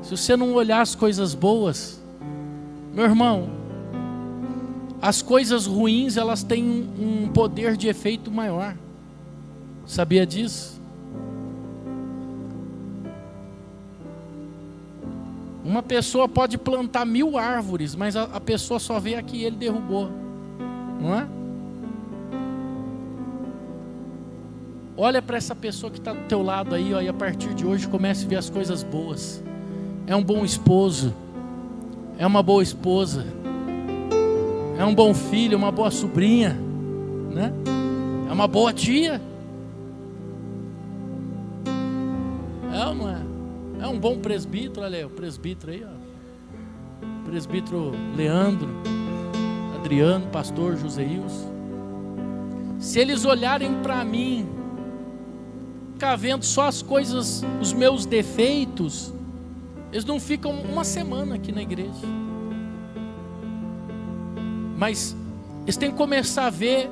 Se você não olhar as coisas boas, meu irmão, as coisas ruins elas têm um poder de efeito maior. Sabia disso? Uma pessoa pode plantar 1000 árvores, mas a pessoa só vê a que ele derrubou, não é? Olha para essa pessoa que está do teu lado aí, ó, e a partir de hoje comece a ver as coisas boas. É um bom esposo, é uma boa esposa, é um bom filho, uma boa sobrinha, né? É uma boa tia. É ou não é? É um bom presbítero, olha aí, o presbítero aí, ó. Presbítero Leandro, Adriano, pastor Joseilson. Se eles olharem para mim, ficar vendo só as coisas, os meus defeitos, eles não ficam uma semana aqui na igreja. Mas eles têm que começar a ver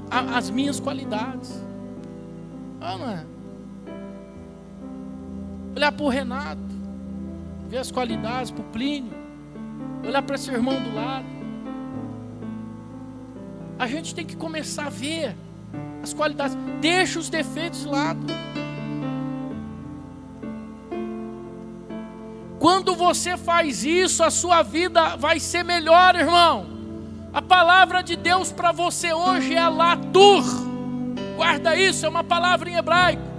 as minhas qualidades. Ah, não é? Olhar para o Renato, ver as qualidades, para o Plínio, olhar para esse irmão do lado. A gente tem que começar a ver as qualidades. Deixa os defeitos de lado. Quando você faz isso, a sua vida vai ser melhor, irmão. A palavra de Deus para você hoje é latur. Guarda isso, é uma palavra em hebraico.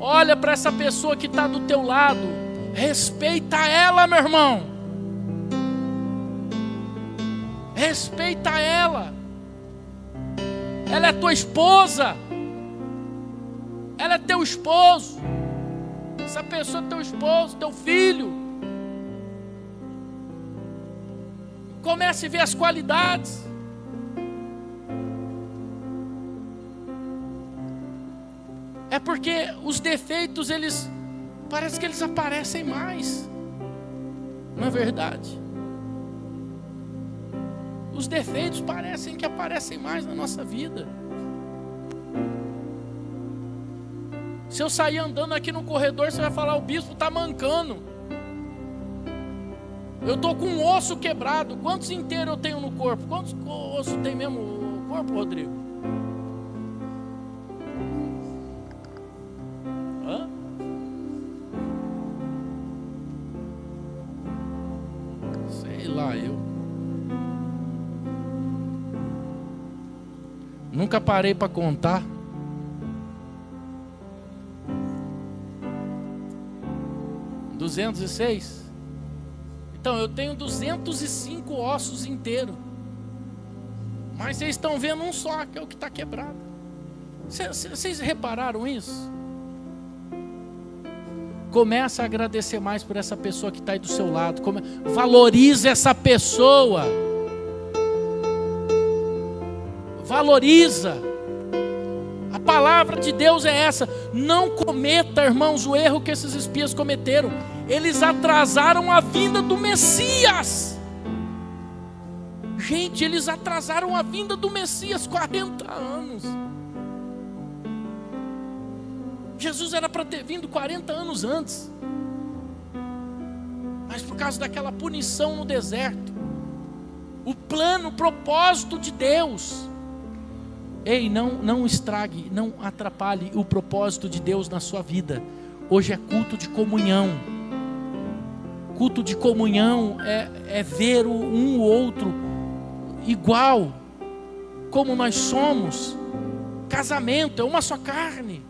Olha para essa pessoa que está do teu lado. Respeita ela, meu irmão. Respeita ela. Ela é tua esposa. Ela é teu esposo. Essa pessoa é teu esposo, teu filho. Comece a ver as qualidades. É porque os defeitos, parece que eles aparecem mais. Não é verdade? Os defeitos parecem que aparecem mais na nossa vida. Se eu sair andando aqui no corredor, você vai falar: o bispo está mancando. Eu estou com um osso quebrado. Quantos inteiros eu tenho no corpo? Quantos ossos tem mesmo no corpo, Rodrigo? Hã? Sei lá, eu nunca parei para contar. (206) Então eu tenho 205 ossos inteiros. Mas vocês estão vendo um só, que é o que está quebrado. Vocês repararam isso? Começa a agradecer mais por essa pessoa que está aí do seu lado. Valorize essa pessoa. Valoriza. A palavra de Deus é essa. Não cometa, irmãos, o erro que esses espias cometeram. Eles atrasaram a vinda do Messias. Gente, eles atrasaram a vinda do Messias 40 anos. Jesus era para ter vindo 40 anos antes. Mas por causa daquela punição no deserto, o plano, o propósito de Deus. Ei, não estrague, não atrapalhe o propósito de Deus na sua vida. Hoje é culto de comunhão. Culto de comunhão é ver um outro igual, como nós somos. Casamento é uma só carne.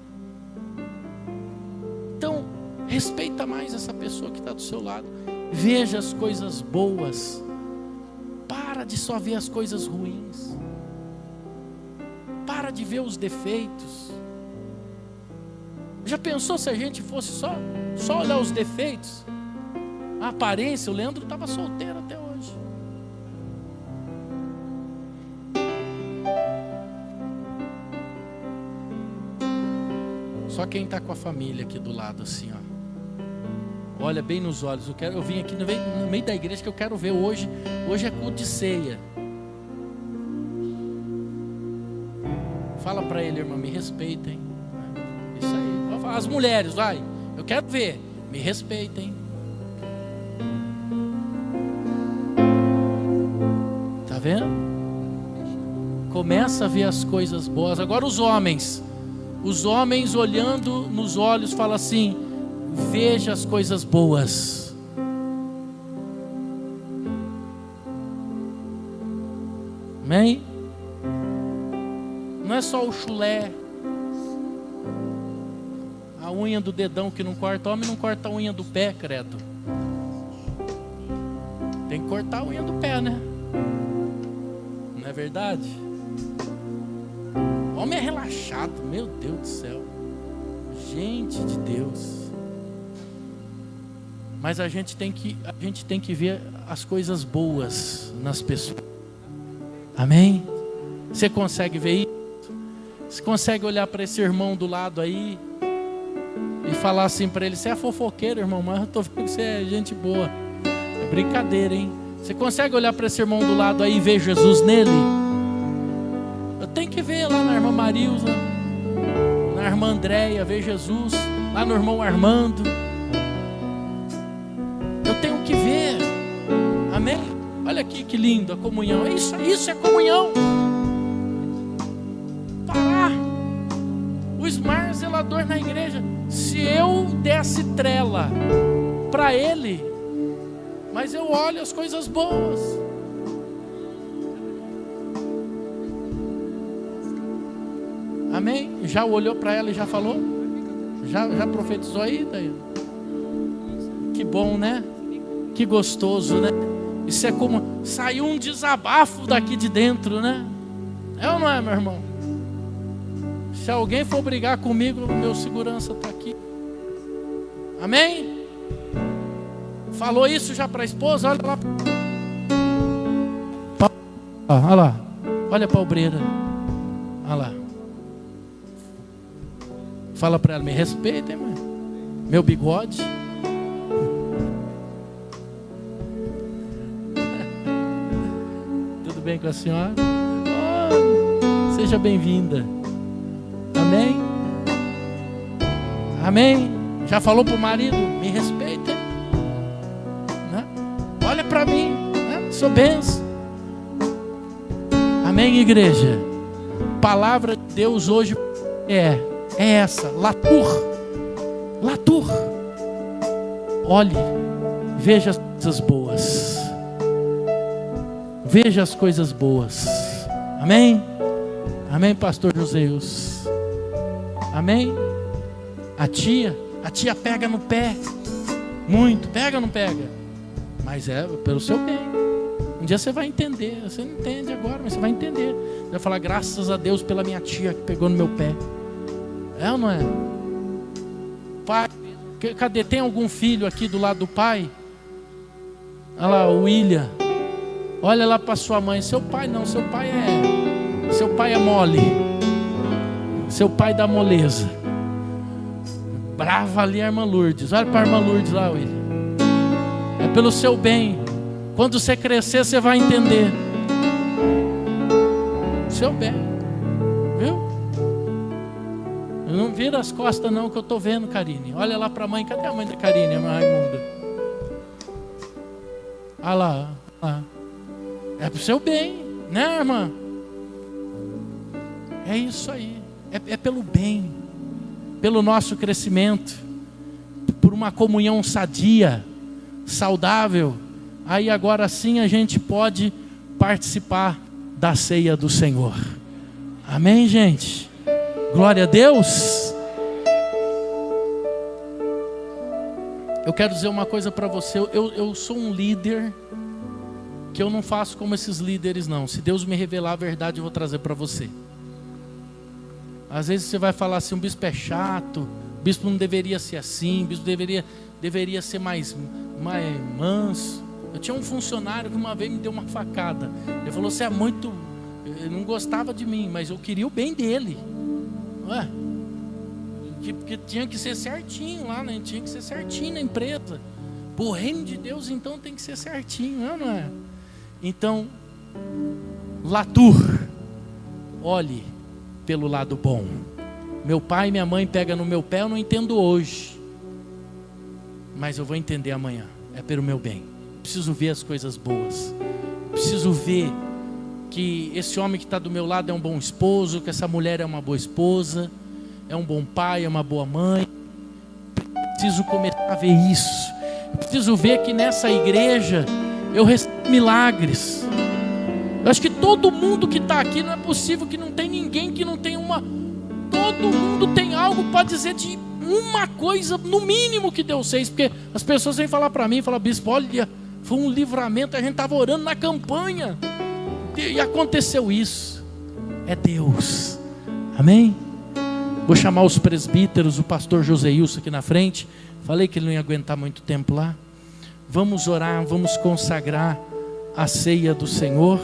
Então, respeita mais essa pessoa que está do seu lado. Veja as coisas boas. Para de só ver as coisas ruins. Para de ver os defeitos. Já pensou se a gente fosse só olhar os defeitos? A aparência, o Leandro estava solteiro até hoje. Só quem está com a família aqui do lado, assim, ó. Olha bem nos olhos. Eu vim aqui no meio da igreja que eu quero ver hoje. Hoje é culto de ceia. Fala para ele, irmã, me respeitem. Isso aí. As mulheres, vai. Eu quero ver. Me respeitem. Tá vendo? Começa a ver as coisas boas. Agora os homens olhando nos olhos, fala assim: veja as coisas boas. Amém? Não é só o chulé, a unha do dedão que não corta. Homem não corta a unha do pé, credo. Tem que cortar a unha do pé, né? Não é verdade? Homem é relaxado, meu Deus do céu. Gente de Deus. Mas a gente tem que ver as coisas boas nas pessoas. Amém? Você consegue ver isso? Você consegue olhar para esse irmão do lado aí e falar assim para ele: você é fofoqueiro, irmão, mas eu estou vendo que você é gente boa. É brincadeira, hein? Você consegue olhar para esse irmão do lado aí e ver Jesus nele? Eu tenho que ver lá na irmã Marilza, na irmã Andréia, ver Jesus, lá no irmão Armando. Eu tenho que ver. Amém? Olha aqui que lindo a comunhão. Isso é comunhão. Parar. O Ismar zelador na igreja. Se eu desse trela para ele, mas eu olho as coisas boas. Amém? Já olhou para ela e já falou? Já profetizou aí? Daí? Que bom, né? Que gostoso, né? Isso é como saiu um desabafo daqui de dentro, né? É ou não é, meu irmão? Se alguém for brigar comigo, meu segurança está aqui. Amém? Falou isso já para a esposa? Olha lá. Olha lá. Olha para a obreira. Olha lá. Fala para ela: me respeita, irmão. Meu bigode. Tudo bem com a senhora? Oh, seja bem-vinda. Amém? Amém? Já falou para o marido: me respeita, né? Olha para mim, né? Sou benção. Amém, igreja? Palavra de Deus hoje é essa: Latur. Olhe, veja as coisas boas. Veja as coisas boas. Amém? Amém, pastor Joseus? Amém? A tia pega no pé. Muito, pega ou não pega? Mas é pelo seu bem. Um dia você vai entender. Você não entende agora, mas você vai entender. Você vai falar: graças a Deus pela minha tia que pegou no meu pé. É ou não é? Pai, cadê? Tem algum filho aqui do lado do pai? Olha lá, o William. Olha lá para sua mãe. Seu pai não, seu pai é mole. Seu pai dá moleza. Brava ali a irmã Lourdes. Olha para a irmã Lourdes lá, William. É pelo seu bem. Quando você crescer, você vai entender. Seu bem. Viu? Não vira as costas não, que eu estou vendo, Karine. Olha lá para a mãe. Cadê a mãe da Karine, a irmã Raimunda? Olha lá, olha lá. É para o seu bem, né, irmã? É isso aí. É pelo bem, pelo nosso crescimento, por uma comunhão sadia, saudável. Aí agora sim a gente pode participar da ceia do Senhor. Amém, gente? Glória a Deus. Eu quero dizer uma coisa para você. Eu sou um líder que eu não faço como esses líderes não. Se Deus me revelar a verdade, eu vou trazer para você. Às vezes você vai falar assim: o bispo é chato, o bispo não deveria ser assim, o bispo deveria ser mais manso. Eu tinha um funcionário que uma vez me deu uma facada. Ele falou: você é muito... Ele não gostava de mim, mas eu queria o bem dele. Ué? porque tinha que ser certinho lá, né? Tinha que ser certinho na empresa. O reino de Deus, então, tem que ser certinho, não é? Então, Latour, olhe pelo lado bom. Meu pai e minha mãe pegam no meu pé, eu não entendo hoje, mas eu vou entender amanhã. É pelo meu bem. Preciso ver as coisas boas. Preciso ver que esse homem que está do meu lado é um bom esposo, que essa mulher é uma boa esposa, é um bom pai, é uma boa mãe. Preciso começar a ver isso. Preciso ver que nessa igreja eu recebo milagres. Eu acho que todo mundo que está aqui, não é possível que não tem ninguém que não tenha uma... Todo mundo tem algo para dizer de uma coisa, no mínimo, que Deus fez. Porque as pessoas vêm falar para mim, falam: bispo, olha, foi um livramento, a gente estava orando na campanha e aconteceu isso. É Deus. Amém? Vou chamar os presbíteros, o pastor Joseilson aqui na frente. Falei que ele não ia aguentar muito tempo lá. Vamos orar, vamos consagrar a ceia do Senhor.